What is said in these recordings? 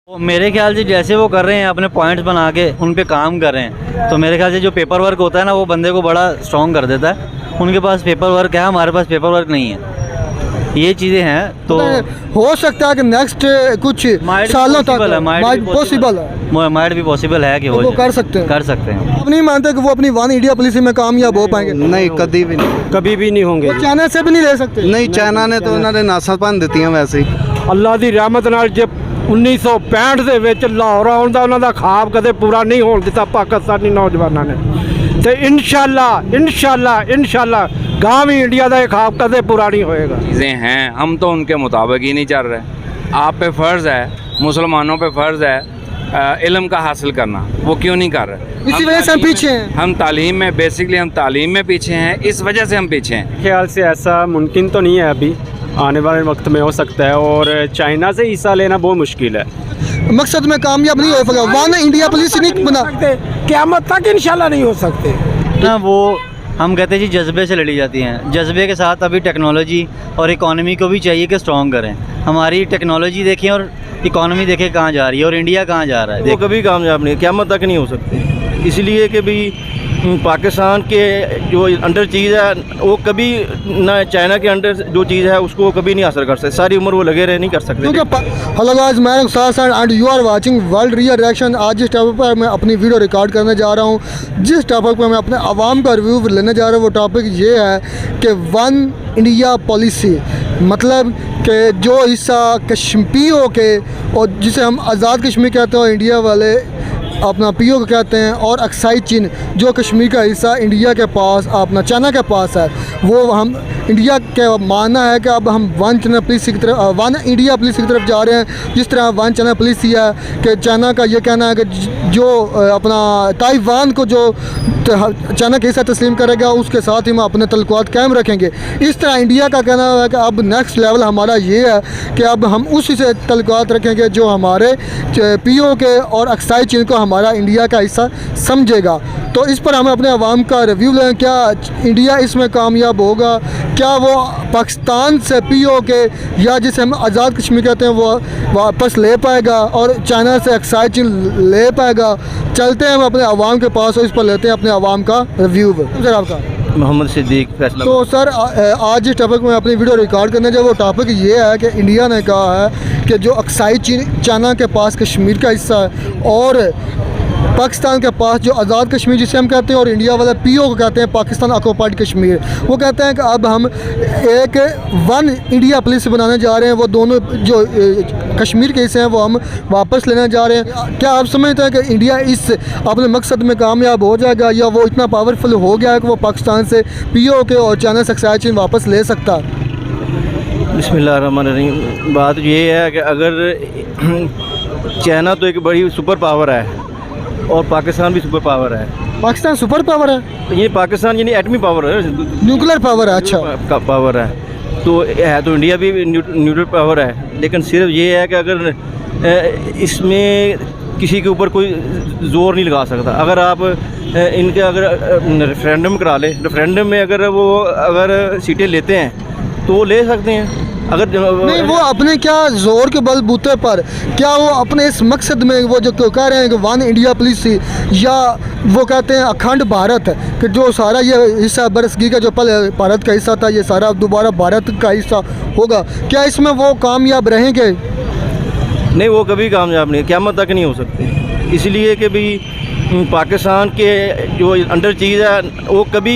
मेरे ख्याल से जैसे वो कर रहे हैं अपने पॉइंट्स बना के उन पे काम कर रहे हैं, तो मेरे ख्याल से जो पेपर वर्क होता है ना वो बंदे को बड़ा स्ट्रॉन्ग कर देता है। उनके पास पेपर वर्क है, हमारे पास पेपर वर्क नहीं है, ये चीज़ें हैं। तो हो सकता है कि नेक्स्ट कुछ सालों तक पॉसिबल है, माइट भी पॉसिबल है कि हो वो कर सकते हैं। आप नहीं मानते कि वो अपनी वन इंडिया पॉलिसी में कामयाब हो पाएंगे? नहीं, कभी भी नहीं होंगे। वो चाइना से भी नहीं ले सकते? नहीं, चाइना ने तो उन्होंने नासापन ਦਿੱਤੀ वैसे ही। ਅੱਲਾ ਦੀ ਰਹਿਮਤ ਨਾਲ ਜੇ 1965 ਦੇ ਵਿੱਚ ਲਾਹੌਰ ਆਉਣ ਦਾ ਉਹਨਾਂ ਦਾ ਖਾਬ ਕਦੇ ਪੂਰਾ ਨਹੀਂ ਹੋਣ ਦਿੱਤਾ ਪਾਕਿਸਤਾਨੀ ਨੌਜਵਾਨਾਂ ਨੇ, ਤੇ ਇਨਸ਼ਾਅੱਲਾ ਗਾਂ ਵੀ ਇੰਡੀਆ ਦਾ ਇਹ ਖਾਬ ਕਦੇ ਪੂਰਾ नहीं होएगा। चीज़ें हैं, हम तो उनके मुताबिक ही नहीं चल रहे। आप पे फ़र्ज़ है, मुसलमानों पे फ़र्ज़ है इल्म का हासिल करना, वो क्यों नहीं कर रहे? इसी वजह से हम पीछे हैं। हम तालीम में बेसिकली हम तालीम में पीछे हैं, इस वजह से हम पीछे हैं। ख्याल से ऐसा मुमकिन तो नहीं है, अभी आने वाले वक्त में हो सकता है, और चाइना से हिस्सा लेना बहुत मुश्किल है। मकसद में कामयाब नहीं हो पाएगा, वन इंडिया पॉलिसी नहीं बना, क़यामत तक इंशाल्लाह नहीं हो सकते ना। वो हम कहते हैं जी जज्बे से लड़ी जाती हैं, जज्बे के साथ अभी टेक्नोलॉजी और इकॉनमी को भी चाहिए कि स्ट्रॉन्ग करें। हमारी टेक्नोलॉजी देखें और इकॉनमी देखें कहाँ जा रही है, और इंडिया कहाँ जा रहा है। वो कभी कामयाब नहीं, क़यामत तक नहीं हो सकती, इसलिए कि भी पाकिस्तान के जो अंडर चीज़ है वो कभी ना चाइना के अंडर जो चीज़ है उसको कभी नहीं हासिल कर सकते, सारी उम्र वो लगे रहे नहीं कर सकते। हेलो गाइस, मैं साथ and you are watching world real reaction. आज जिस टॉपिक पर मैं अपनी वीडियो रिकॉर्ड करने जा रहा हूँ, जिस टॉपिक पर मैं अपने आवाम का रिव्यू लेने जा रहा हूँ, वो टॉपिक ये है कि वन इंडिया पॉलिसी, मतलब कि जो हिस्सा कश्मीर के और जिसे हम आज़ाद कश्मीर कहते हैं और इंडिया वाले अपना पीओ को कहते हैं, और अक्साई चीन जो कश्मीर का हिस्सा इंडिया के पास अपना चाइना के पास है, वो हम इंडिया के मानना है कि अब हम वन चाइना पॉलिसी की तरफ, वन इंडिया पॉलिसी की तरफ जा रहे हैं। जिस तरह वन चाइना पॉलिसी है कि चाइना का ये कहना है कि जो अपना ताइवान को जो चाइना के हिस्सा तस्लीम करेगा उसके साथ ही हम अपने तल्लुकात कायम रखेंगे। इस तरह इंडिया का कहना है कि अब नेक्स्ट लेवल हमारा ये है कि अब हम उसी से तल्लुकात रखेंगे जो हमारे पीओ के और अक्साई चीन को हमारा इंडिया का हिस्सा समझेगा। तो इस पर हमें अपने अवाम का रिव्यू लें, क्या इंडिया इसमें कामयाब होगा, क्या वो पाकिस्तान से पीओ के या जिसे हम आज़ाद कश्मीर कहते हैं वो वापस ले पाएगा और चाइना से अक्साई चीन ले पाएगा। चलते हैं हम अपने अवाम के पास और इस पर लेते हैं अपने अवाम का रिव्यू। सर आपका? मोहम्मद सिद्दीक फैसला। तो सर आज जिस टॉपिक में अपनी वीडियो रिकॉर्ड करने जाए वो टॉपिक ये है कि इंडिया ने कहा है कि जो अक्साई चीन चाइना के पास कश्मीर का हिस्सा है और पाकिस्तान के पास जो आज़ाद कश्मीर जिसे हम कहते हैं और इंडिया वाला पीओ को कहते हैं पाकिस्तान ऑक्युपाइड कश्मीर, वो कहते हैं कि अब हम एक वन इंडिया पॉलिसी बनाने जा रहे हैं। वो दोनों जो कश्मीर के हिस्से हैं वो हम वापस लेने जा रहे हैं। क्या आप समझते हैं कि इंडिया इस अपने मकसद में कामयाब हो जाएगा या वो इतना पावरफुल हो गया है कि वो पाकिस्तान से पीओ के और चाइना से अक्साई चीन वापस ले सकता है? बिस्मिल्लाहिर्रहमानिर्रहीम। बात ये है कि अगर चाइना तो एक बड़ी सुपर पावर है और पाकिस्तान भी सुपर पावर है। पाकिस्तान सुपर पावर है? ये पाकिस्तान यानी एटमी पावर है, न्यूक्लियर पावर है। अच्छा पावर है तो है, तो इंडिया भी न्यूक्लियर पावर है, लेकिन सिर्फ ये है कि अगर इसमें किसी के ऊपर कोई ज़ोर नहीं लगा सकता। अगर आप इनके अगर रेफरेंडम करा ले, रेफरेंडम में अगर सीटें लेते हैं तो वो ले सकते हैं। अगर नहीं, वो अपने क्या जोर के बलबूते पर क्या वो अपने इस मकसद में वो जो कह रहे हैं कि वन इंडिया पॉलिसी या वो कहते हैं अखंड भारत कि जो सारा ये हिस्सा बरसगी का जो पल भारत का हिस्सा था ये सारा दोबारा भारत का हिस्सा होगा, क्या इसमें वो कामयाब रहेंगे? नहीं, वो कभी कामयाब नहीं, क़यामत तक नहीं हो सकते, इसलिए कि भी पाकिस्तान के जो अंडर चीज़ है वो कभी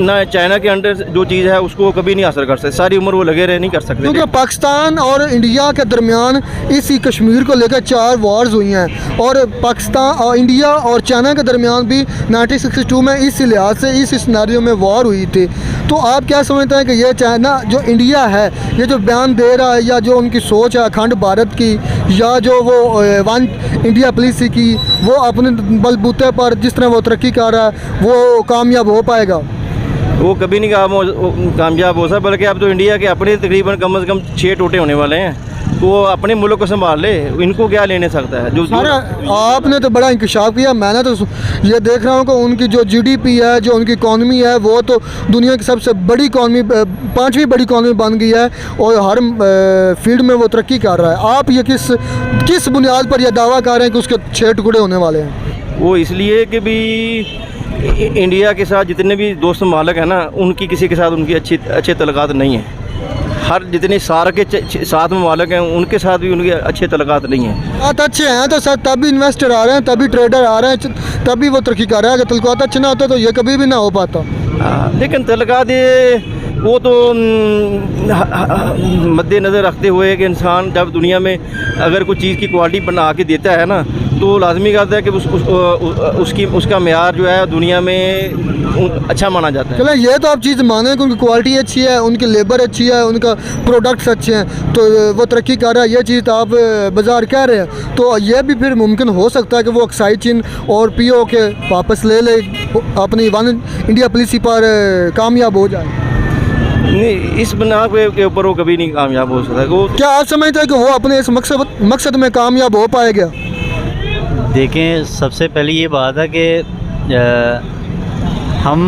ना चाइना के अंडर जो चीज़ है उसको कभी नहीं हासिल कर सकते, सारी उम्र वो लगे रहे नहीं कर सकते। क्योंकि पाकिस्तान और इंडिया के दरमियान इसी कश्मीर को लेकर 4 वॉर्स हुई हैं और पाकिस्तान और इंडिया और चाइना के दरमियान भी 1962 में इस लिहाज से इस सिनेरियो में वॉर हुई थी। तो आप क्या समझते हैं कि ये चाइना जो इंडिया है ये जो बयान दे रहा है या जो उनकी सोच है अखंड भारत की या जो वो वन इंडिया पॉलिसी की, वो अपने बलबूते पर जिस तरह वो तरक्की कर रहा है वो कामयाब हो पाएगा? वो कभी नहीं कामयाब हो सकता, बल्कि अब तो इंडिया के अपने तकरीबन कम से कम 6 टोटे होने वाले हैं। वो अपने मुल्क को संभाल ले, इनको क्या लेने सकता है जो सर आपने तो बड़ा इंकशाफ किया। मैंने तो ये देख रहा हूँ कि उनकी जो जीडीपी है, जो उनकी इकॉनमी है, वो तो दुनिया की सबसे बड़ी इकॉनमी, 5वीं बड़ी इकॉनमी बन गई है और हर फील्ड में वो तरक्की कर रहा है। आप ये किस बुनियाद पर यह दावा कर रहे हैं कि उसके 6 टुकड़े होने वाले हैं? वो इसलिए कि भी इंडिया के साथ जितने भी दोस्त मालिक हैं ना, उनकी किसी के साथ उनकी अच्छे तल्लुकात नहीं हैं। हर जितने सार के 7 ममालिक हैं उनके साथ भी उनके अच्छे तल्लुकात नहीं हैं। बात अच्छे हैं तो सर तभी इन्वेस्टर आ रहे हैं, तभी ट्रेडर आ रहे हैं, तभी वो तरक्की कर रहे हैं। अगर तल्लुकात अच्छे ना होते तो ये कभी भी ना हो पाता। लेकिन तल्लुकात ये वो तो मद्देनज़र रखते हुए कि इंसान जब दुनिया में अगर कोई चीज़ की क्वालिटी बना के देता है ना, तो लाजमी करता है कि उसका मेयार जो है दुनिया में अच्छा माना जाता है। चलो ये तो आप चीज़ माने कि उनकी क्वालिटी अच्छी है, उनकी लेबर अच्छी है, उनका प्रोडक्ट्स अच्छे हैं, तो वो तरक्की कर रहा है। ये चीज़ तो आप बाज़ार कह रहे हैं, तो ये भी फिर मुमकिन हो सकता है कि वो ऑक्साइड चीन और पीओ के वापस ले अपनी वन इंडिया पॉलिसी पर कामयाब हो जाए। नहीं, इस बना के ऊपर वो कभी नहीं कामयाब हो सकता। वो क्या आप समझते हैं कि वो अपने इस मकसद में कामयाब हो पाएगा? देखें, सबसे पहली ये बात है कि हम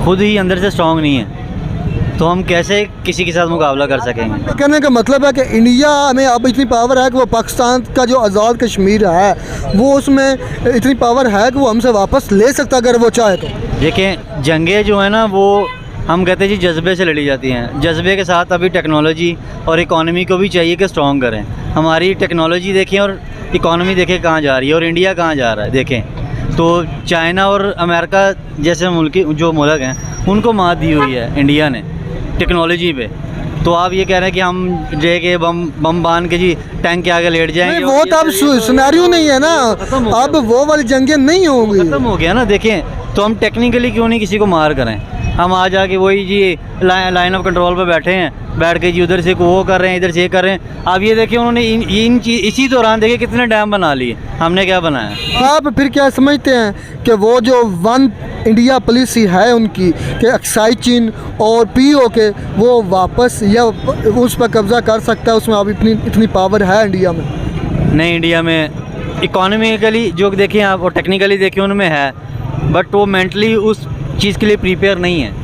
खुद ही अंदर से स्ट्रांग नहीं हैं, तो हम कैसे किसी के साथ मुकाबला कर सकेंगे? कहने का मतलब है कि इंडिया में अब इतनी पावर है कि वो पाकिस्तान का जो आज़ाद कश्मीर है, वो उसमें इतनी पावर है कि वो हमसे वापस ले सकता अगर वो चाहे तो। देखें, जंगें जो है ना, वो हम कहते हैं जी जज्बे से लड़ी जाती हैं। जज्बे के साथ अभी टेक्नोलॉजी और इकॉनमी को भी चाहिए कि स्ट्रॉन्ग करें। हमारी टेक्नोलॉजी देखें और इकॉनमी देखें कहाँ जा रही है, और इंडिया कहाँ जा रहा है। देखें तो चाइना और अमेरिका जैसे जो मुल्क हैं, उनको मात दी हुई है इंडिया ने टेक्नोलॉजी पे। तो आप ये कह रहे हैं कि हम जे के बम बांध के जी टैंक के आगे लेट जाएंगे? वो तो अब सिनेरियो नहीं है ना, अब वो वाली जंगें नहीं होंगी, खत्म हो गया ना। देखें, तो हम टेक्निकली क्यों नहीं किसी को मार करें? हम आ जाके वही जी लाइन ऑफ कंट्रोल पे बैठे हैं, बैठ के जी उधर से वो कर रहे हैं, इधर से ये कर रहे हैं। अब ये देखिए, उन्होंने इसी दौरान देखिए कितने डैम बना लिए, हमने क्या बनाया? आप फिर क्या समझते हैं कि वो जो वन इंडिया पॉलिसी है उनकी, कि एक्साइज चीन और पीओ के, वो वापस या उस पर कब्ज़ा कर सकता है? उसमें अब इतनी पावर है इंडिया में? नहीं, इंडिया में इकोनॉमिकली जो देखें आप और टेक्निकली देखें उनमें है, बट वो मेंटली उस चीज़ के लिए प्रिपेयर नहीं है।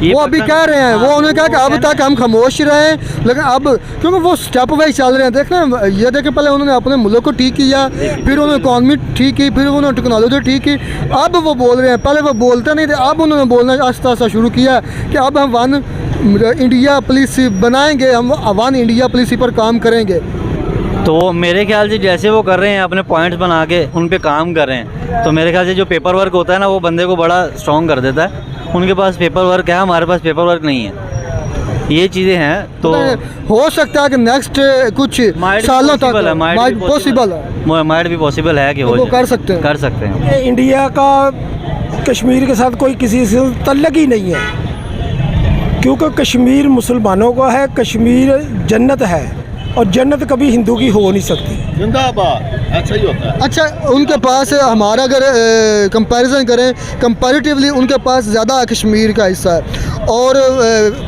वो अभी कह रहे हैं, वो उन्होंने कहा कि अब तक हम खामोश रहे, लेकिन अब क्योंकि वो स्टेप वाइज चल रहे हैं। देखना, ये देखें, पहले उन्होंने अपने मुल्क को ठीक किया, फिर उन्होंने इकॉनमी ठीक की, फिर उन्होंने टेक्नोलॉजी ठीक की, अब वो बोल रहे हैं। पहले वो बोलते नहीं थे, अब उन्होंने बोलना आस्ता आस्ता शुरू किया कि अब हम वन इंडिया पॉलिसी बनाएंगे, हम वन इंडिया पॉलिसी पर काम करेंगे। तो मेरे ख्याल से जैसे वो कर रहे हैं, अपने पॉइंट्स बना के उन पे काम कर रहे हैं, तो मेरे ख्याल से जो पेपर वर्क होता है ना, वो बंदे को बड़ा स्ट्रॉन्ग कर देता है। उनके पास पेपर वर्क है, हमारे पास पेपर वर्क नहीं है। ये चीज़ें हैं, तो हो सकता है कि नेक्स्ट कुछ सालों तक पॉसिबल है, माइट भी पॉसिबल है कि हो कर सकते हैं। कर सकते हैं। इंडिया का कश्मीर के साथ कोई किसी से तल्लक ही नहीं है, क्योंकि कश्मीर मुसलमानों का है, कश्मीर जन्नत है, और जन्नत कभी हिंदू की हो नहीं सकती। ऐसा ही होता है। अच्छा, उनके पास हमारा अगर कंपैरिजन करें, कंपैरेटिवली उनके पास ज़्यादा कश्मीर का हिस्सा है और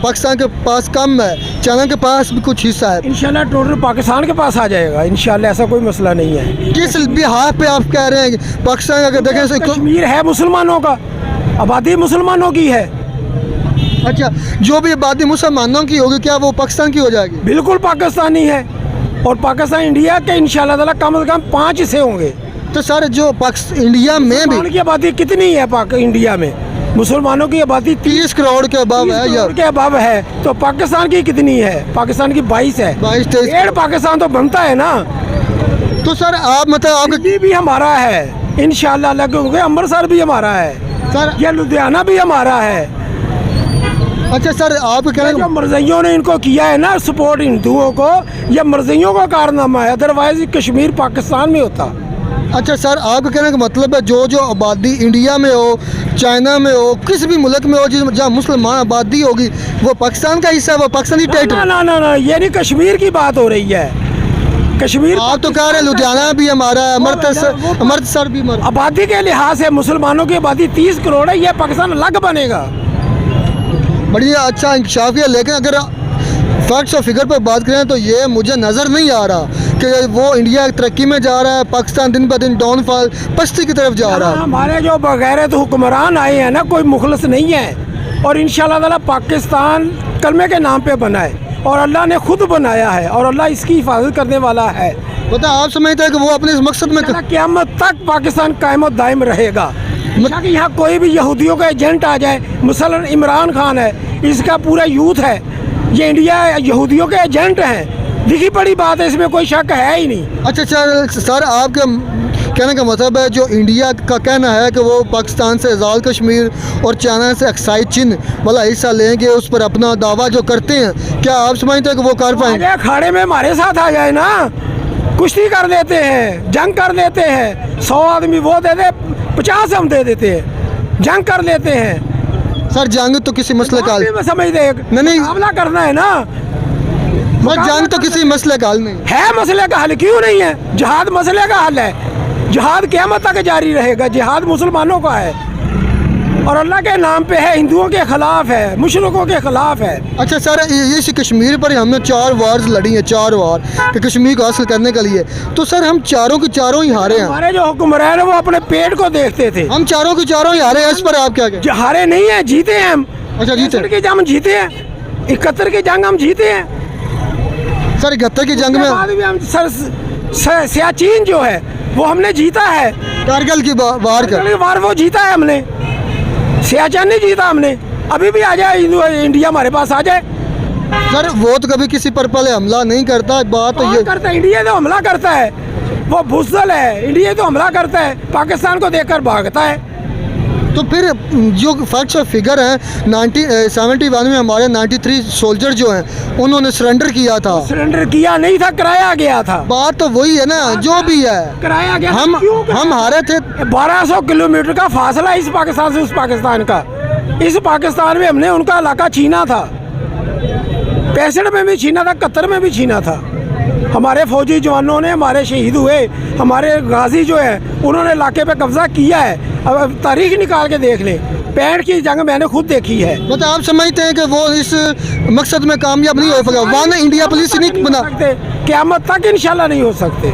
पाकिस्तान के पास कम है, चाइना के पास भी कुछ हिस्सा है। इंशाल्लाह टोटल पाकिस्तान के पास आ जाएगा इंशाल्लाह, ऐसा कोई मसला नहीं है। किस बिहार पे आप कह रहे हैं पाकिस्तान अगर देखें? कश्मीर है मुसलमानों का, आबादी मुसलमानों की है। अच्छा, जो भी आबादी मुसलमानों की होगी, क्या वो पाकिस्तान की हो जाएगी? बिल्कुल पाकिस्तानी है, और पाकिस्तान इंडिया के इंशाल्लाह ताला कम से कम 5 हिस्से होंगे। तो सर, जो इंडिया में भी की आबादी कितनी है? इंडिया में मुसलमानों की आबादी 30 करोड़ के अबव है, या के अबव है, तो पाकिस्तान की कितनी है? पाकिस्तान की 22 है। 22-23 पाकिस्तान तो बनता है ना। तो सर आप मतलब आपके भी हमारा है इंशाल्लाह, लगे होंगे। अमृतसर भी हमारा है सर, ये लुधियाना भी हमारा है। अच्छा सर, आप कह रहे जो हैं मर्जियों ने इनको किया है ना सपोर्ट हिंदुओं को, ये मर्जियों का कारनामा है, अदरवाइज कश्मीर पाकिस्तान में होता। अच्छा सर, आपके कहने का मतलब है जो आबादी इंडिया में हो, चाइना में हो, किसी भी मुल्क में हो, जहाँ मुसलमान आबादी होगी, वो पाकिस्तान का हिस्सा है, वो पाकिस्तानी टेरिटरी? ना, ये नहीं, कश्मीर की बात हो रही है। कश्मीर आप तो कह रहे हैं लुधियाना भी हमारा है, अमृतसर भी हमारा। आबादी के लिहाज से मुसलमानों की आबादी 30 करोड़ है, ये पाकिस्तान अलग बनेगा। बढ़िया, अच्छा इंकशाफ है। लेकिन अगर फैक्ट्स और फिगर पर बात करें तो ये मुझे नज़र नहीं आ रहा कि वो इंडिया तरक्की में जा रहा है, पाकिस्तान दिन ब दिन डाउनफॉल पस्ती की तरफ जा रहा है। हमारे जो बगैरत हुक्मरान आए हैं ना, कोई मुखलस नहीं है। और इंशाल्लाह ताला पाकिस्तान कलमे के नाम पे बना है और अल्लाह ने खुद बनाया है और अल्लाह इसकी हिफाजत करने वाला है। बता आप समझते हैं कि वो अपने इस मकसद में क़यामत तक पाकिस्तान कायम और दायम रहेगा। कि यहाँ कोई भी यहूदियों का एजेंट आ जाए, मसलन इमरान खान है, इसका पूरा यूथ है, ये इंडिया यहूदियों के एजेंट हैं, लिखी पड़ी बात है, इसमें कोई शक है ही नहीं। अच्छा सर, आपके कहने का मतलब है जो इंडिया का कहना है कि वो पाकिस्तान से आज़ाद कश्मीर और चाइना से एक्साइज चिन्ह वाला हिस्सा लेंगे, उस पर अपना दावा जो करते हैं, क्या आप समझते हैं कि वो कर पाएंगे? अखाड़े में हमारे साथ आ जाए ना, कुश्ती कर देते हैं, जंग कर देते हैं, 100 आदमी वो दे दे, 50 हम दे देते हैं, जंग कर लेते हैं। सर जंग तो किसी मसले का में समझते नहीं मुकाबला करना है ना, जंग तो किसी मसले का हल नहीं है। मसले का हल क्यों नहीं है? जिहाद मसले का हल है। जिहाद क़यामत तक जारी रहेगा। जिहाद मुसलमानों का है और अल्लाह के नाम पे है, हिंदुओं के ख़िलाफ़ है, मुशरिकों के ख़िलाफ़ है। अच्छा सर, इस कश्मीर पर हमने 4 वार्स लड़ी हैं, 4 वार कि कश्मीर को हासिल करने के लिए, तो सर हम चारों के चारों ही हारे हैं। हमारे जो हुक्मरान है वो अपने पेट को देखते थे। हम चारों के चारों ही हारे हैं, इस पर आप क्या कहते हैं? हारे नहीं है, जीते हैं हम। अच्छा जीते 61 की जंग जीते हैं, 71 की जंग हम जीते हैं। सर 71 की जंग में बाद भी हम सियाचिन जो है वो हमने जीता है। कारगिल की वार वो जीता है हमने, सियाचिन नहीं जीता हमने। अभी भी आ जाए इंडिया हमारे पास आ जाए। सर वो तो कभी किसी पर पहले हमला नहीं करता, बात तो ये करता है, इंडिया तो हमला करता है, वो बुज़दिल है। इंडिया तो हमला करता है, पाकिस्तान को देखकर भागता है। तो फिर जो फैक्ट्स और फिगर हैं 1971 में हमारे 93 सोल्जर जो हैं उन्होंने सरेंडर किया था। सरेंडर किया नहीं था, कराया गया था। बात तो वही है ना, जो भी है कराया गया। हम हारे थे। 1200 किलोमीटर का फासला इस पाकिस्तान से उस पाकिस्तान का। इस पाकिस्तान में हमने उनका इलाका छीना था, 65 में भी छीना था, 71 में भी छीना था। हमारे फौजी जवानों ने, हमारे शहीद हुए, हमारे गाजी जो है उन्होंने इलाके पे कब्जा किया है। अब तारीख निकाल के देख लें, 65 की जंग मैंने खुद देखी है। मतलब आप समझते हैं कि वो इस मकसद में कामयाब नहीं हो पाएगा? वन इंडिया पुलिस नहीं बना सकते, क़यामत तक इंशाल्लाह नहीं हो सकते।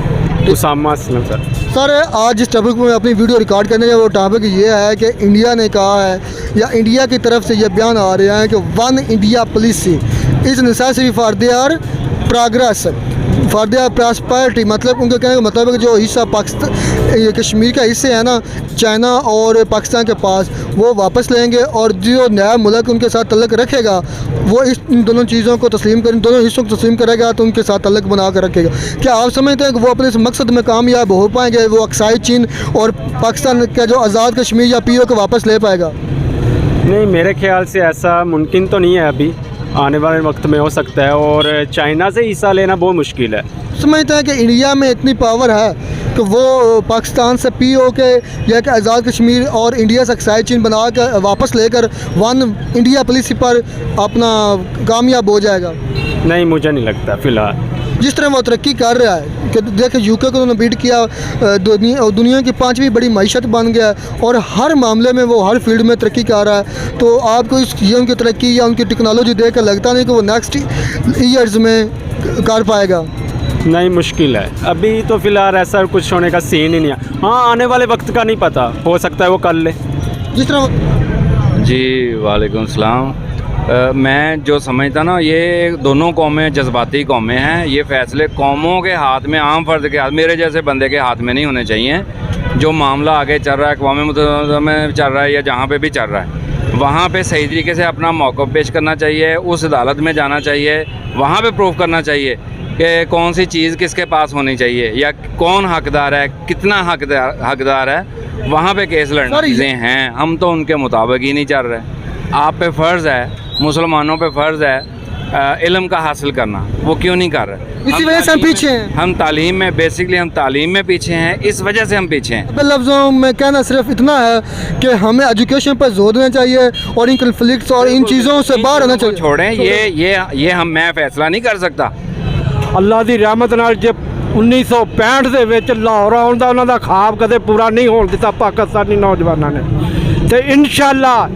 उसामा असलम सर आज जिस टॉपिक में अपनी वीडियो रिकॉर्ड करने का वो टॉपिक ये है कि इंडिया ने कहा है या इंडिया की तरफ से ये बयान आ रहा है कि one India policy is necessary for their progress, for their prosperity. मतलब उनके कहने का मतलब है कि जो हिस्सा पाकिस्तान कश्मीर का हिस्से है ना चाइना और पाकिस्तान के पास, वो वापस लेंगे और जो नया मुल्क उनके साथ तल्लक रखेगा वो इन दोनों चीज़ों को तस्लीम कर, इन दोनों हिस्सों को तस्लीम करेगा तो उनके साथ तल्लक बना कर रखेगा। क्या आप समझते हैं कि वो अपने इस मकसद में कामयाब हो पाएंगे? वो अक्साई चीन और पाकिस्तान का जो आज़ाद कश्मीर या पीओ को वापस ले पाएगा? नहीं, मेरे ख्याल से ऐसा मुमकिन तो नहीं है, अभी आने वाले वक्त में हो सकता है। और चाइना से हिस्सा लेना बहुत मुश्किल है। समझते हैं कि इंडिया में इतनी पावर है कि वो पाकिस्तान से पीओ के या कि आज़ाद कश्मीर और इंडिया से एक्साइज चीन बना कर वापस लेकर वन इंडिया पॉलिसी पर अपना कामयाब हो जाएगा? नहीं, मुझे नहीं लगता फ़िलहाल। जिस तरह वो तरक्की कर रहा है कि देखिए यूके को उन्होंने बीट किया, दुनिया की 5वीं बड़ी मईशत बन गया और हर मामले में वो हर फील्ड में तरक्की कर रहा है। तो आपको ये उनकी तरक्की या उनकी टेक्नोलॉजी देख कर लगता नहीं कि वो नेक्स्ट ईयर्स में कर पाएगा? नहीं, मुश्किल है। अभी तो फ़िलहाल ऐसा कुछ होने का सीन ही नहीं है। हाँ, आने वाले वक्त का नहीं पता, हो सकता है वो कर ले। जिस तरह जी वालेकुम सलाम। मैं जो समझता ना, ये दोनों कौमें जज्बाती कौमें हैं। ये फ़ैसले कौमों के हाथ में, आम फर्द के हाथ, मेरे जैसे बंदे के हाथ में नहीं होने चाहिए। जो मामला आगे चल रहा है, अक़वाम मुत्तहिदा में चल रहा है या जहाँ पे भी चल रहा है, वहाँ पे सही तरीके से अपना मौक़िफ़ पेश करना चाहिए, उस अदालत में जाना चाहिए, वहाँ पे प्रूफ करना चाहिए कि कौन सी चीज़ किसके पास होनी चाहिए या कौन हकदार है, कितना हकदार है, वहाँ पे केस लड़ना चीज़ें हैं। हम तो उनके मुताबिक ही नहीं चल रहे। आप पे फ़र्ज़ है, मुसलमानों पे फ़र्ज़ है इल्म का हासिल करना, वो क्यों नहीं कर रहे? इसी वजह से हम पीछे हैं। हम तालीम में, बेसिकली हम तालीम में पीछे हैं, इस वजह से हम पीछे हैं। लफ्ज़ों में कहना सिर्फ इतना है कि हमें एजुकेशन पर जोर देना चाहिए और इन कन्फ्लिक्ट्स और इन चीज़ों से बाहर आना चाहिए। छोड़ें ये हम मैं फ़ैसला नहीं कर सकता। अल्लाह दी रहमत नाल जे 1965 ਦੇ ਵਿੱਚ ਲਾਹੌਰ ਆਉਣ ਦਾ ਉਹਨਾਂ ਦਾ ਖਾਬ ਕਦੇ ਪੂਰਾ ਨਹੀਂ ਹੋਣ ਦਿੱਤਾ ਪਾਕਿਸਤਾਨੀ ਨੌਜਵਾਨਾਂ ਨੇ ਤੇ ਇਨਸ਼ਾਅੱਲਾ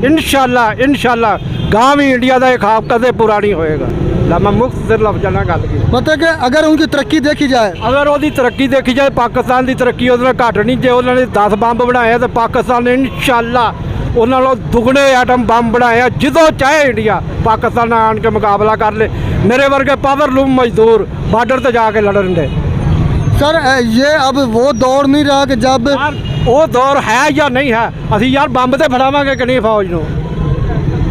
ਗਾਂ ਵੀ ਇੰਡੀਆ ਦਾ ਇਹ ਖਾਬ ਕਦੇ ਪੂਰਾ ਨਹੀਂ ਹੋਏਗਾ। ला मैं मुक्त से लफ्ज़ ਨਾਲ ਗੱਲ ਕੀਤੀ मतलब कि अगर उनकी तरक्की देखी जाए, ਅਗਰ ਉਹਦੀ ਤਰੱਕੀ ਦੇਖੀ ਜਾਏ ਪਾਕਿਸਤਾਨ ਦੀ ਤਰੱਕੀ ਉਹਦੇ ਨਾਲ ਘੱਟ ਨਹੀਂ। ਜੇ ਉਹਨਾਂ ਨੇ 10 ਬੰਬ ਬਣਾਏ ਆ ਤਾਂ ਪਾਕਿਸਤਾਨ ਨੇ ਇਨਸ਼ਾਅੱਲਾ ਉਹਨਾਂ ਨਾਲੋਂ ਦੁੱਗਣੇ ਐਟਮ ਬੰਬ ਬਣਾਏ ਆ। ਜਦੋਂ ਚਾਹੇ ਇੰਡੀਆ ਪਾਕਿਸਤਾਨ ਨਾਲ ਆਣ ਕੇ ਮੁਕਾਬਲਾ ਕਰ ਲੇ। ਮੇਰੇ ਵਰਗੇ ਪਾਵਰਲੂਮ ਮਜ਼ਦੂਰ ਬਾਰਡਰ ਤੇ ਜਾ ਕੇ ਲੜਨ ਦੇ। सर ये अब वो दौर नहीं रहा कि जब ਯਾਰ ਉਹ ਦੌਰ ਹੈ ਜਾਂ ਨਹੀਂ ਹੈ, ਅਸੀਂ ਯਾਰ ਬੰਬ ਤੇ ਫੜਾਵਾਂਗੇ ਕਿ ਨਹੀਂ ਫੌਜ ਨੂੰ।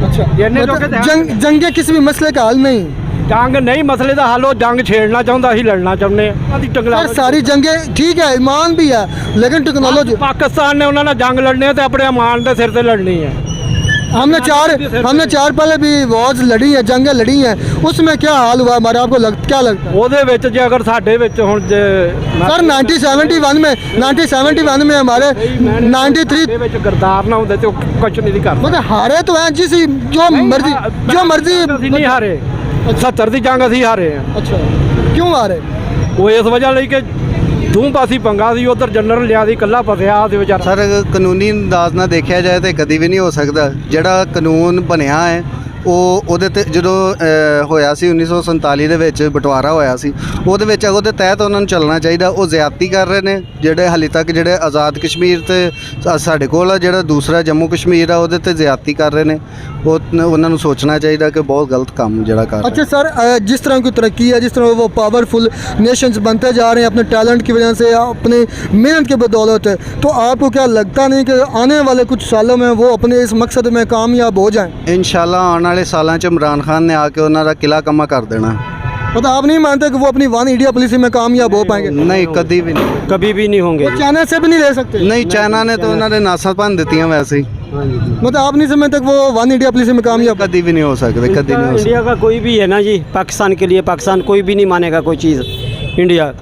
अच्छा ਇੰਨੇ ਲੋਕ मतलब जंगे किसी भी मसले का हल नहीं। ਜੰਗ ਨਹੀਂ ਮਸਲੇ ਦਾ ਹੱਲ, ਉਹ ਜੰਗ ਛੇੜਨਾ ਚਾਹੁੰਦਾ, ਅਸੀਂ ਲੜਨਾ ਚਾਹੁੰਦੇ ਆ। ਆਦੀ ਟੰਗਲਾ सर सारी जंगें ठीक है, ईमान भी है, लेकिन टेक्नोलॉजी ਪਾਕਿਸਤਾਨ ਨੇ ਉਹਨਾਂ ਨਾਲ ਜੰਗ ਲੜਨੀ ਹੈ ਤੇ ਆਪਣੇ ਅਮਾਨ ਦੇ ਸਿਰ ਤੇ ਲੜਨੀ ਹੈ। हमने चार पहले भी वॉर्स लड़ी है, जंगें लड़ी हैं, उसमें क्या हाल हुआ हमारा, आपको क्या लगता है? ਉਹਦੇ ਵਿੱਚ ਜੇ अगर ਸਾਡੇ ਵਿੱਚ ਹੁਣ ਜੇ सर 1971 में हमारे 93 ਦੇ ਵਿੱਚ ਗਰਦਾਰ ਨਾ ਹੁੰਦੇ ਤੇ ਉਹ ਕੁਛ ਨਹੀਂ ਕਰ मतलब हारे तो हैं जिस जो मर्जी ਅਸੀਂ ਨਹੀਂ ਹਾਰੇ। 70 ਦੀ ਜੰਗ ਅਸੀਂ ਹਾਰੇ ਆ। अच्छा क्यों हारे? ਉਹ ਇਸ ਵਜ੍ਹਾ ਲਈ ਕਿ ਦੂੰ ਪਾਸੀ ਪੰਗਾ ਸੀ, ਉਧਰ ਜਨਰਲ ਲਿਆ ਦੀ ਇਕੱਲਾ ਫਸਿਆ ਸੀ ਵਿਚਾਰਾ। ਸਰ ਕਾਨੂੰਨੀ ਅੰਦਾਜ਼ ਨਾਲ ਦੇਖਿਆ ਜਾਏ ਤਾਂ ਕਦੀ ਵੀ ਨਹੀਂ ਹੋ ਸਕਦਾ। ਜਿਹੜਾ ਕਾਨੂੰਨ ਬਣਿਆ ਹੈ ਉਹਦੇ ਤੇ ਜਦੋਂ ਹੋਇਆ ਸੀ 1947 ਦੇ ਵਿੱਚ ਬਟਵਾਰਾ ਹੋਇਆ ਸੀ, ਉਹਦੇ ਵਿੱਚ ਉਹਦੇ ਤਹਿਤ ਉਹਨਾਂ ਨੂੰ ਚੱਲਣਾ ਚਾਹੀਦਾ। ਉਹ ਜ਼ਿਆਦਤੀ ਕਰ ਰਹੇ ਨੇ ਜਿਹੜੇ ਹਾਲੇ ਤੱਕ ਜਿਹੜੇ ਆਜ਼ਾਦ ਕਸ਼ਮੀਰ ਤੇ ਸਾਡੇ ਕੋਲ ਆ ਜਿਹੜਾ ਦੂਸਰਾ ਜੰਮੂ ਕਸ਼ਮੀਰ ਆ ਉਹਦੇ ਤੇ ਜ਼ਿਆਦਤੀ ਕਰ ਰਹੇ ਨੇ। ਉਹਨਾਂ ਨੂੰ ਸੋਚਣਾ ਚਾਹੀਦਾ ਕਿ ਬਹੁਤ ਗਲਤ ਕੰਮ ਜਿਹੜਾ ਕਰ ਰਹੇ। अच्छा सर जिस तरह की तरक्की है, जिस तरह वो पावरफुल नेशंस बनते जा रहे हैं अपने टैलेंट की वजह से या अपनी मेहनत की बदौलत, तो आपको क्या लगता नहीं कि आने वाले कुछ सालों में वो अपने इस मकसद में कामयाब हो जाएं? इंशाल्लाह आने वाले सालों च इमरान खान ने आके उन्होंने किला कमा कर देना। मतलब आप नहीं मानते कि वो अपनी वन इंडिया पॉलिसी में कामयाब हो पाएंगे? नहीं कभी भी नहीं, कभी भी नहीं होंगे। वो चाइना से भी नहीं ले सकते? नहीं चाइना ने तो उन्होंने नासा भन दी वैसे ही। मतलब आप नहीं समझते कि वो वन इंडिया पॉलिसी में कामयाब? कभी भी नहीं हो सकते, कभी नहीं हो सकते। इंडिया का कोई भी है ना जी, पाकिस्तान के लिए पाकिस्तान कोई भी नहीं मानेगा कोई चीज़ इंडिया।